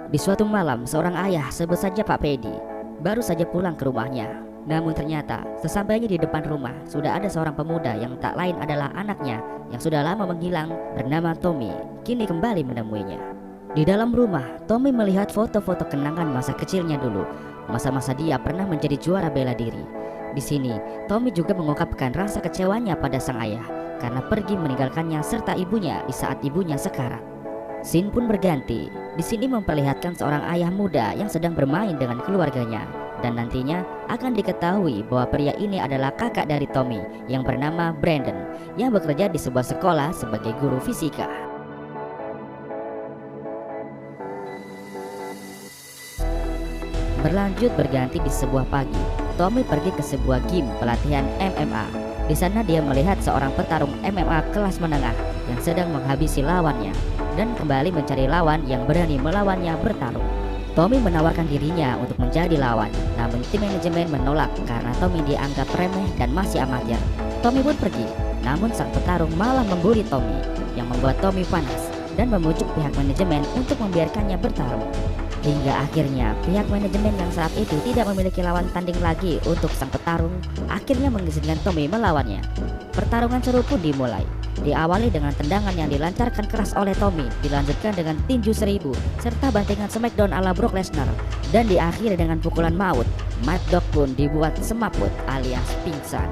Di suatu malam, seorang ayah sebut saja Pak Pedi baru saja pulang ke rumahnya. Namun ternyata sesampainya di depan rumah sudah ada seorang pemuda yang tak lain adalah anaknya yang sudah lama menghilang bernama Tommy, kini kembali menemuinya. Di dalam rumah, Tommy melihat foto-foto kenangan masa kecilnya dulu, masa-masa dia pernah menjadi juara bela diri. Di sini, Tommy juga mengungkapkan rasa kecewanya pada sang ayah karena pergi meninggalkannya serta ibunya di saat ibunya sekarat. Scene pun berganti. Di sini memperlihatkan seorang ayah muda yang sedang bermain dengan keluarganya, dan nantinya akan diketahui bahwa pria ini adalah kakak dari Tommy yang bernama Brandon yang bekerja di sebuah sekolah sebagai guru fisika. Berlanjut berganti di sebuah pagi, Tommy pergi ke sebuah gym pelatihan MMA. Di sana dia melihat seorang petarung MMA kelas menengah yang sedang menghabisi lawannya dan kembali mencari lawan yang berani melawannya bertarung. Tommy menawarkan dirinya untuk menjadi lawan, namun tim manajemen menolak karena Tommy dianggap remeh dan masih amatir. Tommy pun pergi, namun sang petarung malah membuli Tommy yang membuat Tommy panas dan memujuk pihak manajemen untuk membiarkannya bertarung. Hingga akhirnya pihak manajemen yang saat itu tidak memiliki lawan tanding lagi untuk sang petarung akhirnya mengizinkan Tommy melawannya. Pertarungan seru pun dimulai. Diawali dengan tendangan yang dilancarkan keras oleh Tommy, dilanjutkan dengan tinju 1000 serta bantingan smackdown ala Brock Lesnar, dan diakhiri dengan pukulan maut. Mad Dog pun dibuat semaput alias pingsan.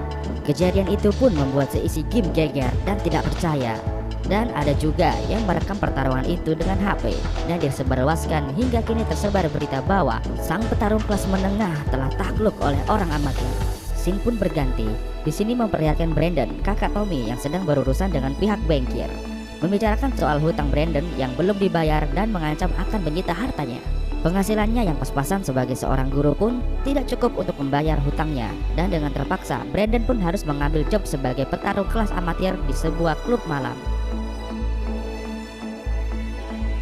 Kejadian itu pun membuat seisi gym geger dan tidak percaya. Dan ada juga yang merekam pertarungan itu dengan HP dan disebarluaskan hingga kini tersebar berita bahwa sang petarung kelas menengah telah takluk oleh orang amatir. Scene pun berganti. Di sini memperlihatkan Brandon, kakak Tommy yang sedang berurusan dengan pihak bankir, membicarakan soal hutang Brandon yang belum dibayar dan mengancam akan menyita hartanya. Penghasilannya yang pas-pasan sebagai seorang guru pun tidak cukup untuk membayar hutangnya, dan dengan terpaksa Brandon pun harus mengambil job sebagai petarung kelas amatir di sebuah klub malam.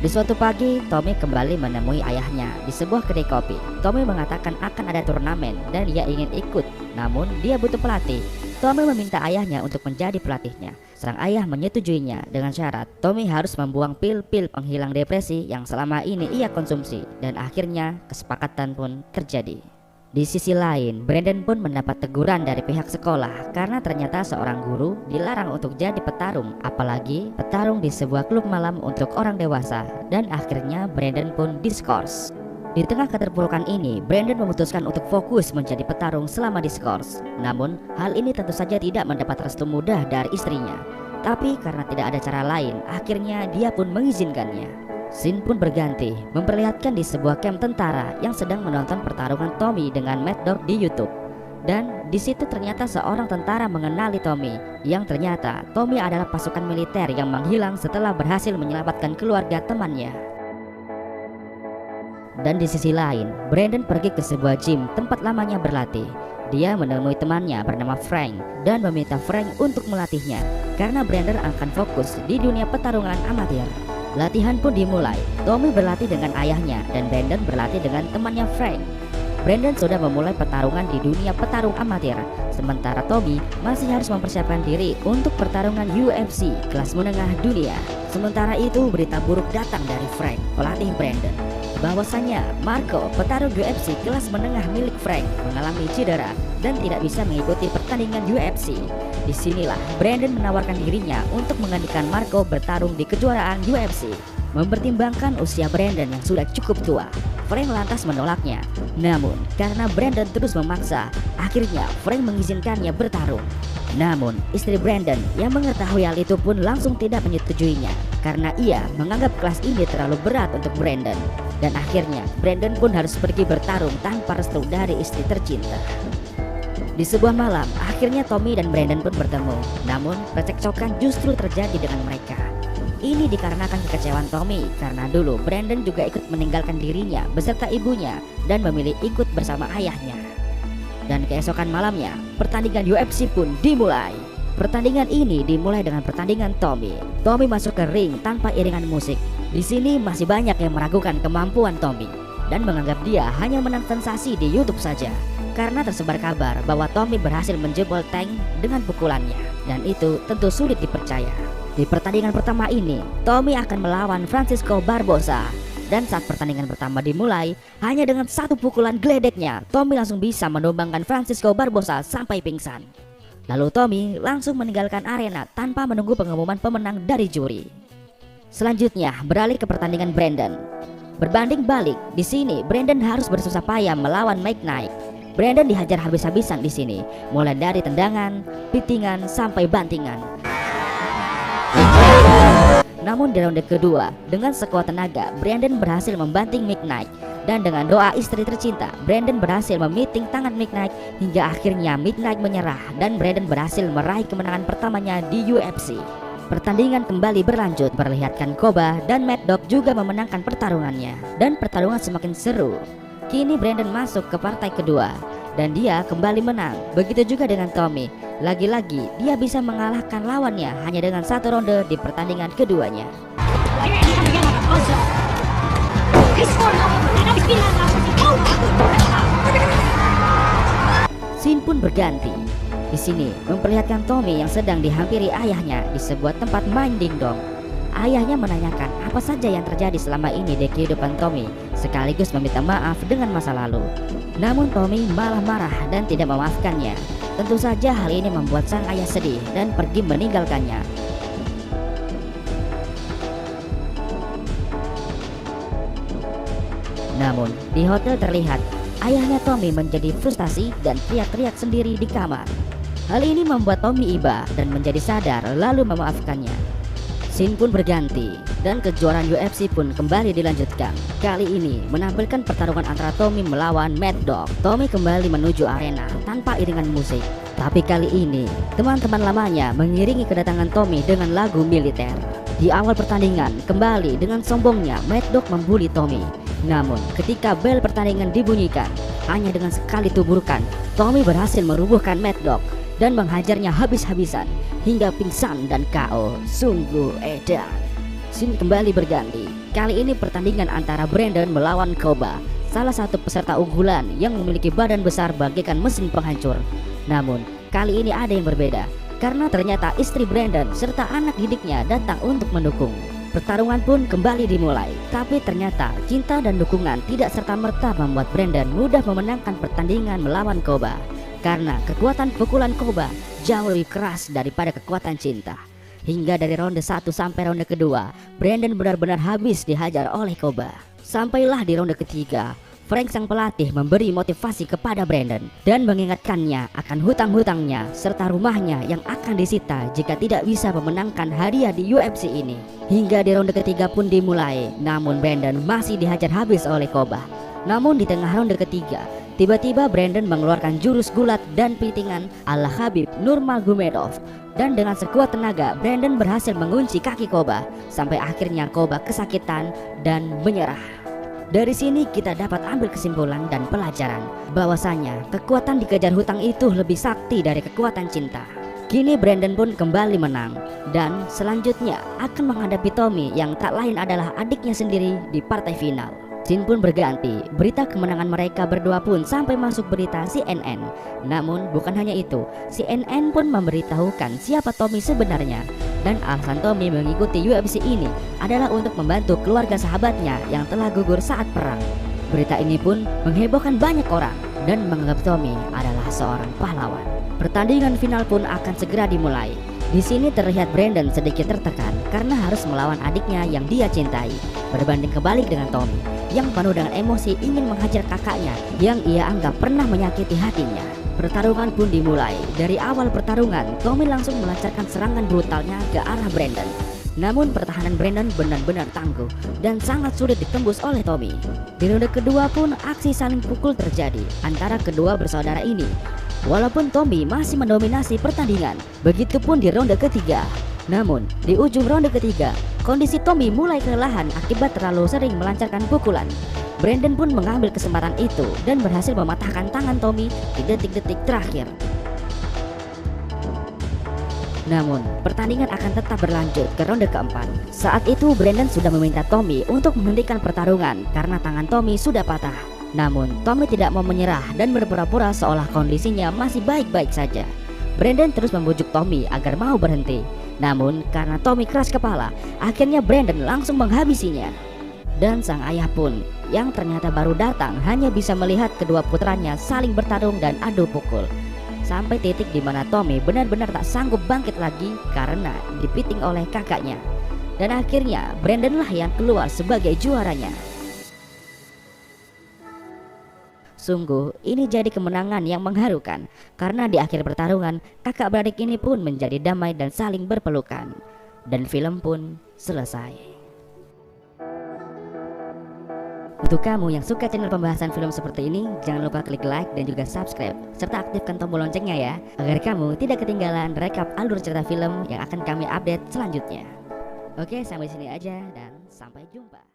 Di suatu pagi, Tommy kembali menemui ayahnya di sebuah kedai kopi. Tommy mengatakan akan ada turnamen dan dia ingin ikut, namun dia butuh pelatih. Tommy meminta ayahnya untuk menjadi pelatihnya. Sang ayah menyetujuinya dengan syarat Tommy harus membuang pil-pil penghilang depresi yang selama ini ia konsumsi, dan akhirnya kesepakatan pun terjadi. Di sisi lain, Brandon pun mendapat teguran dari pihak sekolah karena ternyata seorang guru dilarang untuk jadi petarung, apalagi petarung di sebuah klub malam untuk orang dewasa, dan akhirnya Brandon pun diskors. Di tengah keterpurukan ini, Brandon memutuskan untuk fokus menjadi petarung selama diskors. Namun, hal ini tentu saja tidak mendapat restu mudah dari istrinya. Tapi karena tidak ada cara lain, akhirnya dia pun mengizinkannya. Scene pun berganti, memperlihatkan di sebuah camp tentara yang sedang menonton pertarungan Tommy dengan Mad Dog di YouTube. Dan di situ ternyata seorang tentara mengenali Tommy, yang ternyata Tommy adalah pasukan militer yang menghilang setelah berhasil menyelamatkan keluarga temannya. Dan di sisi lain, Brandon pergi ke sebuah gym tempat lamanya berlatih. Dia menemui temannya bernama Frank dan meminta Frank untuk melatihnya karena Brandon akan fokus di dunia pertarungan amatir. Latihan pun dimulai. Tommy berlatih dengan ayahnya dan Brandon berlatih dengan temannya Frank. Brandon sudah memulai pertarungan di dunia petarung amatir, sementara Tommy masih harus mempersiapkan diri untuk pertarungan UFC kelas menengah dunia. Sementara itu berita buruk datang dari Frank, pelatih Brandon, bahwasanya Marco, petarung UFC kelas menengah milik Frank, mengalami cedera dan tidak bisa mengikuti pertandingan UFC. Disinilah Brandon menawarkan dirinya untuk menggantikan Marco bertarung di kejuaraan UFC. Mempertimbangkan usia Brandon yang sudah cukup tua, Frank lantas menolaknya. Namun karena Brandon terus memaksa, akhirnya Frank mengizinkannya bertarung. Namun istri Brandon yang mengetahui hal itu pun langsung tidak menyetujuinya karena ia menganggap kelas ini terlalu berat untuk Brandon. Dan akhirnya Brandon pun harus pergi bertarung tanpa restu dari istri tercinta. Di sebuah malam, akhirnya Tommy dan Brandon pun bertemu. Namun percekcokan justru terjadi dengan mereka. Ini dikarenakan kekecewaan Tommy karena dulu Brandon juga ikut meninggalkan dirinya beserta ibunya dan memilih ikut bersama ayahnya. Dan keesokan malamnya, pertandingan UFC pun dimulai. Pertandingan ini dimulai dengan pertandingan Tommy. Tommy masuk ke ring tanpa iringan musik. Di sini masih banyak yang meragukan kemampuan Tommy dan menganggap dia hanya menang sensasi di YouTube saja. Karena tersebar kabar bahwa Tommy berhasil menjebol tank dengan pukulannya, dan itu tentu sulit dipercaya. Di pertandingan pertama ini, Tommy akan melawan Francisco Barbosa. Dan saat pertandingan pertama dimulai, hanya dengan satu pukulan geledeknya, Tommy langsung bisa menumbangkan Francisco Barbosa sampai pingsan. Lalu Tommy langsung meninggalkan arena tanpa menunggu pengumuman pemenang dari juri. Selanjutnya beralih ke pertandingan Brandon. Berbanding balik, di sini Brandon harus bersusah payah melawan Mike Knight. Brandon dihajar habis-habisan di sini, mulai dari tendangan, pitingan sampai bantingan. Namun di ronde kedua, dengan sekuat tenaga, Brandon berhasil membanting Mike Knight. Dan dengan doa istri tercinta, Brandon berhasil memiting tangan Mike Knight hingga akhirnya Mike Knight menyerah dan Brandon berhasil meraih kemenangan pertamanya di UFC. Pertandingan kembali berlanjut, perlihatkan Koba dan Mad Dog juga memenangkan pertarungannya. Dan pertarungan semakin seru. Kini Brandon masuk ke partai kedua dan dia kembali menang. Begitu juga dengan Tommy. Lagi-lagi dia bisa mengalahkan lawannya hanya dengan satu ronde di pertandingan keduanya. Scene pun berganti. Di sini memperlihatkan Tommy yang sedang dihampiri ayahnya di sebuah tempat main dingdong. Ayahnya menanyakan apa saja yang terjadi selama ini di kehidupan Tommy, sekaligus meminta maaf dengan masa lalu. Namun Tommy malah marah dan tidak memaafkannya. Tentu saja hal ini membuat sang ayah sedih dan pergi meninggalkannya. Namun di hotel terlihat ayahnya Tommy menjadi frustasi dan teriak-teriak sendiri di kamar. Hal ini membuat Tommy iba dan menjadi sadar lalu memaafkannya. Scene pun berganti dan kejuaraan UFC pun kembali dilanjutkan. Kali ini menampilkan pertarungan antara Tommy melawan Mad Dog. Tommy kembali menuju arena tanpa iringan musik. Tapi kali ini teman-teman lamanya mengiringi kedatangan Tommy dengan lagu militer. Di awal pertandingan kembali dengan sombongnya Mad Dog membuli Tommy. Namun ketika bel pertandingan dibunyikan, hanya dengan sekali tuburukan Tommy berhasil merubuhkan Mad Dog dan menghajarnya habis-habisan hingga pingsan dan KO. Sungguh edan. Scene kembali berganti. Kali ini pertandingan antara Brandon melawan Koba, salah satu peserta unggulan yang memiliki badan besar bagaikan mesin penghancur. Namun kali ini ada yang berbeda, karena ternyata istri Brandon serta anak didiknya datang untuk mendukung. Pertarungan pun kembali dimulai, tapi ternyata cinta dan dukungan tidak serta-merta membuat Brandon mudah memenangkan pertandingan melawan Koba. Karena kekuatan pukulan Koba jauh lebih keras daripada kekuatan cinta. Hingga dari ronde 1 sampai ronde kedua, Brandon benar-benar habis dihajar oleh Koba. Sampailah di ronde ketiga, Frank sang pelatih memberi motivasi kepada Brandon dan mengingatkannya akan hutang-hutangnya serta rumahnya yang akan disita jika tidak bisa memenangkan hadiah di UFC ini. Hingga di ronde ketiga pun dimulai, namun Brandon masih dihajar habis oleh Koba. Namun di tengah ronde ketiga, tiba-tiba Brandon mengeluarkan jurus gulat dan pitingan ala Khabib Nurmagomedov. Dan dengan sekuat tenaga, Brandon berhasil mengunci kaki Koba sampai akhirnya Koba kesakitan dan menyerah. Dari sini kita dapat ambil kesimpulan dan pelajaran bahwasanya kekuatan dikejar hutang itu lebih sakti dari kekuatan cinta. Kini Brandon pun kembali menang dan selanjutnya akan menghadapi Tommy yang tak lain adalah adiknya sendiri di partai final. Scene pun berganti, berita kemenangan mereka berdua pun sampai masuk berita CNN. Namun bukan hanya itu, CNN pun memberitahukan siapa Tommy sebenarnya. Dan alasan Tommy mengikuti UFC ini adalah untuk membantu keluarga sahabatnya yang telah gugur saat perang. Berita ini pun menghebohkan banyak orang dan menganggap Tommy adalah seorang pahlawan. Pertandingan final pun akan segera dimulai. Di sini terlihat Brandon sedikit tertekan karena harus melawan adiknya yang dia cintai. Berbanding kebalik dengan Tommy yang penuh dengan emosi ingin menghajar kakaknya yang ia anggap pernah menyakiti hatinya. Pertarungan pun dimulai. Dari awal pertarungan, Tommy langsung melancarkan serangan brutalnya ke arah Brandon. Namun pertahanan Brandon benar-benar tangguh dan sangat sulit ditembus oleh Tommy. Di ronde kedua pun aksi saling pukul terjadi antara kedua bersaudara ini. Walaupun Tommy masih mendominasi pertandingan, begitupun di ronde ketiga. Namun di ujung ronde ketiga, kondisi Tommy mulai kelelahan akibat terlalu sering melancarkan pukulan. Brandon pun mengambil kesempatan itu dan berhasil mematahkan tangan Tommy di detik-detik terakhir. Namun pertandingan akan tetap berlanjut ke ronde keempat. Saat itu Brandon sudah meminta Tommy untuk menghentikan pertarungan karena tangan Tommy sudah patah. Namun Tommy tidak mau menyerah dan berpura-pura seolah kondisinya masih baik-baik saja. Brandon terus membujuk Tommy agar mau berhenti. Namun karena Tommy keras kepala, akhirnya Brandon langsung menghabisinya. Dan sang ayah pun yang ternyata baru datang hanya bisa melihat kedua putranya saling bertarung dan adu pukul. Sampai titik di mana Tommy benar-benar tak sanggup bangkit lagi karena dipiting oleh kakaknya. Dan akhirnya Brandon lah yang keluar sebagai juaranya. Sungguh ini jadi kemenangan yang mengharukan, karena di akhir pertarungan kakak beradik ini pun menjadi damai dan saling berpelukan. Dan film pun selesai. Untuk kamu yang suka channel pembahasan film seperti ini, jangan lupa klik like dan juga subscribe, serta aktifkan tombol loncengnya ya, agar kamu tidak ketinggalan rekap alur cerita film yang akan kami update selanjutnya. Oke, sampai sini aja dan sampai jumpa.